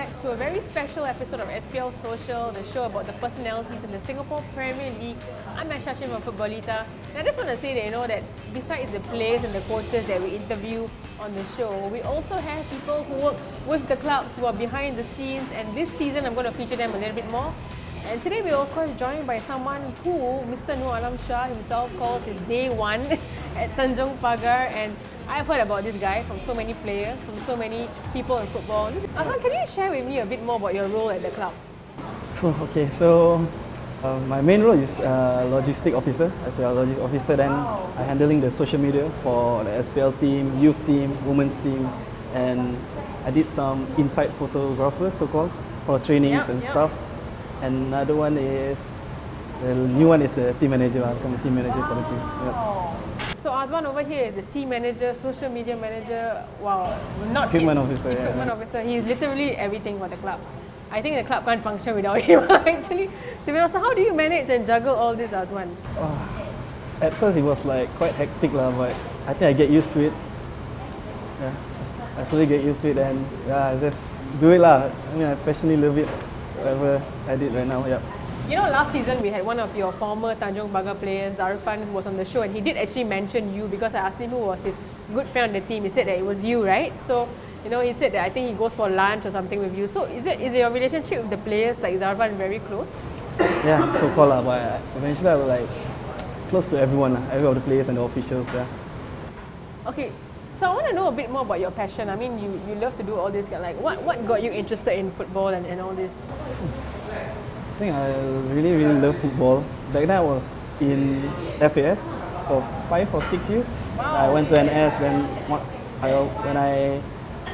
back to a very special episode of SPL Social, the show about the personalities in the Singapore Premier League. I'm Ashashin from Footballita. And I just want to say that, that besides the players and the coaches that we interview on the show, we also have people who work with the clubs who are behind the scenes. And this season, I'm going to feature them a little bit more. And today we're of course joined by someone who Mr. Nur Alam Shah himself calls his day one at Tanjong Pagar, and I've heard about this guy from so many players, from so many people in football. Hazwan, can you share with me a bit more about your role at the club? Okay, so my main role is logistic officer. As a logistic officer, then I'm handling the social media for the SPL team, youth team, women's team, and I did some inside photographer, so-called, for trainings and stuff. And another one is, the new one is the team manager. I'll become a team manager for the team. Yep. So Hazwan over here is a team manager, social media manager, not Equipment officer. Equipment officer. He's literally everything for the club. I think the club can't function without him, actually. To be honest, so how do you manage and juggle all this, Hazwan? At first it was like quite hectic, but I think I get used to it. Yeah, I slowly get used to it, and I just do it lah. I mean, I passionately love it. Whatever I did right now, yeah. You know, last season we had one of your former Tanjong Pagar players, Zarfan, who was on the show, and he did actually mention you because I asked him who was his good friend on the team. He said that it was you, right? So, he said that I think he goes for lunch or something with you. So, is your relationship with the players like Zarfan very close? Yeah, so-called lah, but eventually I was like close to everyone, every of the players and the officials, yeah. Okay. So I want to know a bit more about your passion. I mean, you love to do all this. Like, what got you interested in football and all this? I think I really love football. Back then I was in FAS for 5 or 6 years. Wow. I went to NS, then when I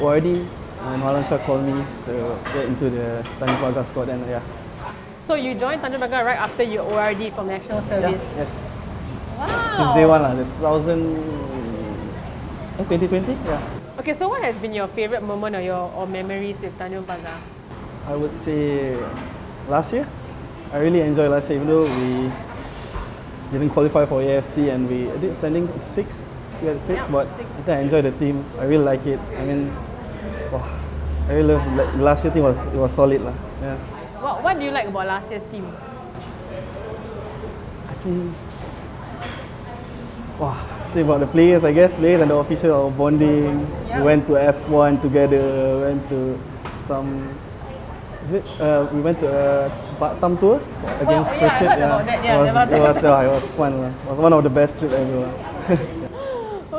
ORD, and Alam Shah called me to get into the Tanjong Pagar squad, and yeah. So you joined Tanjong Pagar right after you ORD from National Service? Yeah, yes. Wow. Since day one, the 2020, yeah. Okay, so what has been your favourite moment or memories with Tanjong Pagar? I would say last year. I really enjoyed last year, even though we didn't qualify for AFC and we did standing 6. We had 6, but I think I enjoyed the team. I really like it. I mean, I really love the last year team. It was solid lah. Yeah. What do you like about last year's team? I think about the players, I guess. Players and the officials are bonding. We went to F1 together. Went to some. We went to a Batam tour against Perseid. I heard about that. Yeah, it was fun. It was one of the best trips ever.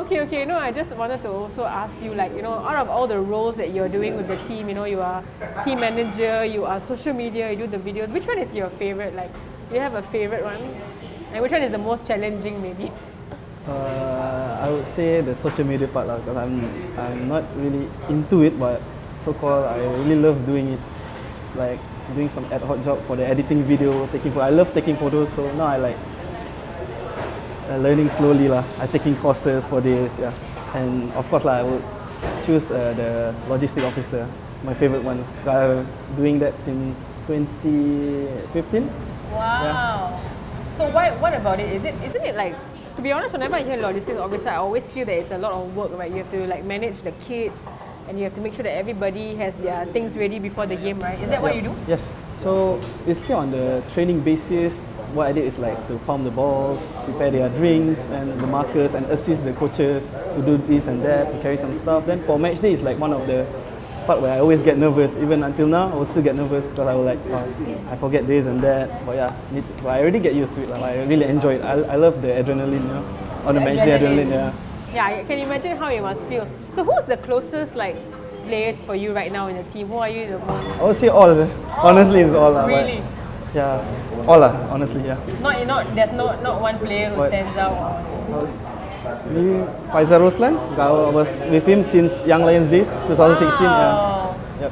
Okay. No, I just wanted to also ask you, out of all the roles that you're doing with the team, you are team manager, you are social media, you do the videos. Which one is your favorite? Like, do you have a favorite one? And which one is the most challenging, maybe? I would say the social media part lah, because I'm not really into it, but so-called I really love doing it, like doing some ad hoc job for the editing video, taking photos. I love taking photos, so now I like learning slowly lah. I'm taking courses for this, yeah, and of course lah, I would choose the logistic officer. It's my favorite one. I'm doing that since 2015. Wow. Yeah. So what about it? Isn't it like, to be honest, whenever I hear logistics officer, I always feel that it's a lot of work, right? You have to manage the kids, and you have to make sure that everybody has their things ready before the game, right? Is that what you do? Yes. So basically on the training basis, what I did is like to pump the balls, prepare their drinks and the markers, and assist the coaches to do this and that, to carry some stuff. Then for match day is like one of the part where I always get nervous. Even until now, I will still get nervous because I will I forget this and that. But yeah, but I already get used to it. I really enjoy it. I love the adrenaline, on the match day adrenaline. Yeah, I can imagine how you must feel. So who's the closest player for you right now in the team? Who are you the most? I would say all. Honestly, it's all. Really? Yeah, all. Honestly, yeah. There's not one player who stands out. Maybe Faizal Roslan. I was with him since Young Lions days, 2016. Wow. Yeah. Yep.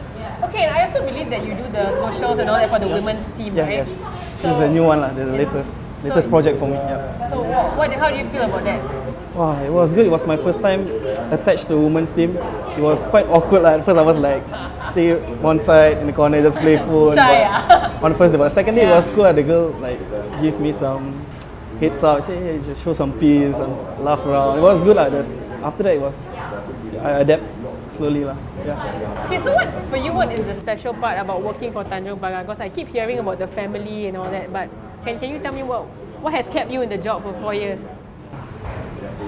Okay, and I also believe that you do the socials and all that for the women's team, right? Yes. This is the new one, the latest project for me. Yeah. So how do you feel about that? Wow, it was good. It was my first time attached to a women's team. It was quite awkward. At first I was like, stay one side in the corner, just play phone. Shy, on the first day, but second day it was cool. The girl give me some heads up, say hey, just show some peace and laugh around. It was good. After that I adapt slowly lah. Yeah. Okay, so what for you? What is the special part about working for Tanjong Pagar? Because I keep hearing about the family and all that, but can you tell me what has kept you in the job for 4 years?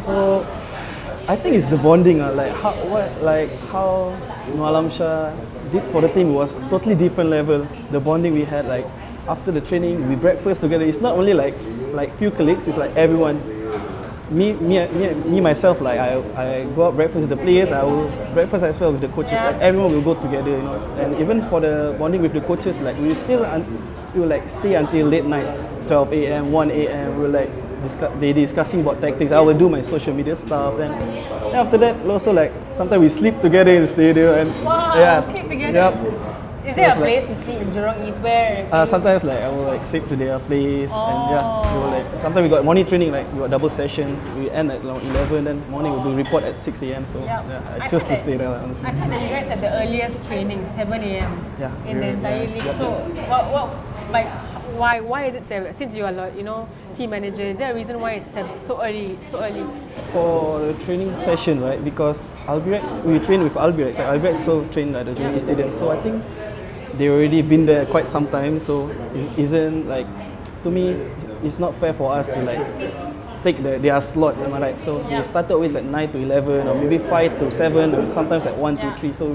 So I think it's the bonding. Like how Alam Shah did for the team was totally different level. The bonding we had, like after the training, we breakfast together. It's not only like few colleagues. It's like everyone. Me myself, like I go out breakfast with the players. I will breakfast as well with the coaches. Yeah. Like everyone will go together, you know. And even for the bonding with the coaches, like we will like stay until late night, 12 a.m., 1 a.m. We will like discussing about tactics. I will do my social media stuff, and after that also like sometimes we sleep together in the stadium and Wow, sleep together. Yep. Is there a So place it's to sleep in Jurong East where? Sometimes like I will like sleep to their place and we will like sometimes we got morning training, like we got double session. We end at around 11, then morning we'll do report at 6 a.m. So Yep. I chose to stay there, honestly. I heard that you guys had the earliest training, 7 a.m. Yeah, in the entire league. Yep. So why is it 7? Since you are team manager, is there a reason why it's so early? For the training session, right? Because Albirex, we train with Albirex. Like Albirex so trained at the Jurong East Stadium. So I think they already been there quite some time. So it isn't like, to me, it's not fair for us to like take their slots. Am I right? So we started always at 9 to 11, or maybe 5 to 7, or sometimes at 1 to 3. So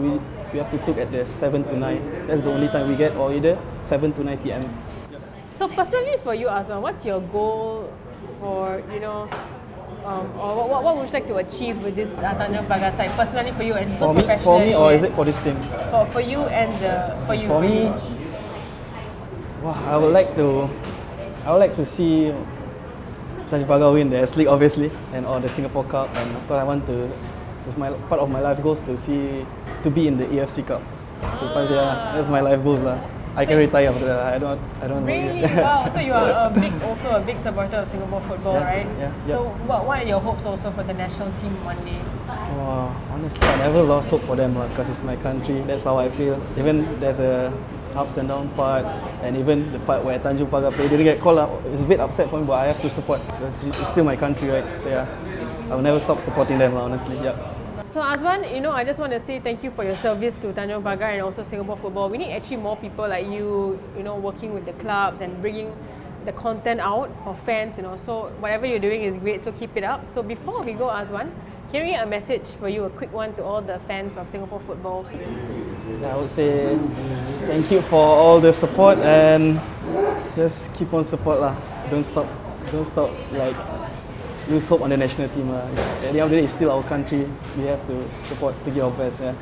we have to took at the 7 to 9. That's the only time we get, or either 7 to 9 p.m. So personally for you, Hazwan, what's your goal for or what would you like to achieve with this Tanjong Pagar side? Personally for you and so professionally. For me, or is it for this team? For you and for you. For me, I would like to see Tanjong Pagar win the S League, obviously, and or the Singapore Cup, and of course I want to. It's my part of my life goals to be in the AFC Cup. So that's my life goals lah. I can retire after that. I don't really know. wow. So you are also a big supporter of Singapore football, right? Yeah. So what are your hopes also for the national team one day? Honestly, I never lost hope for them because it's my country. That's how I feel. Even there's a ups and down part, and even the part where Tanjong Pagar play didn't get called up. It's a bit upset for me, but I have to support. So it's still my country, right? So yeah, I'll never stop supporting them, honestly. Yeah. So Hazwan, I just want to say thank you for your service to Tanjong Pagar and also Singapore football. We need actually more people like you, working with the clubs and bringing the content out for fans, So whatever you're doing is great, so keep it up. So before we go, Hazwan, can we get a message for you, a quick one to all the fans of Singapore football? I would say thank you for all the support and just keep on support lah. Don't stop like lose hope on the national team. At the end of the day, it's still our country. We have to support to give our best. Yeah.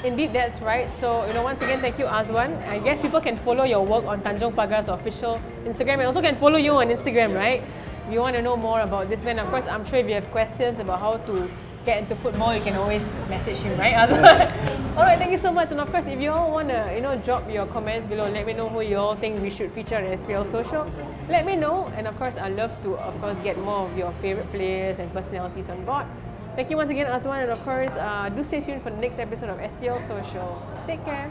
Indeed, that's right. So, once again, thank you, Hazwan. I guess people can follow your work on Tanjong Pagar's official Instagram and also can follow you on Instagram, right? If you want to know more about this man, of course, I'm sure if you have questions about how to get into football, you can always message him, right, Hazwan? Alright, thank you so much. And of course, if you all want to, drop your comments below, let me know who you all think we should feature on SPL Social. Let me know. And of course, I'd love to, of course, get more of your favorite players and personalities on board. Thank you once again, Hazwan. And of course, do stay tuned for the next episode of SPL Social. Take care.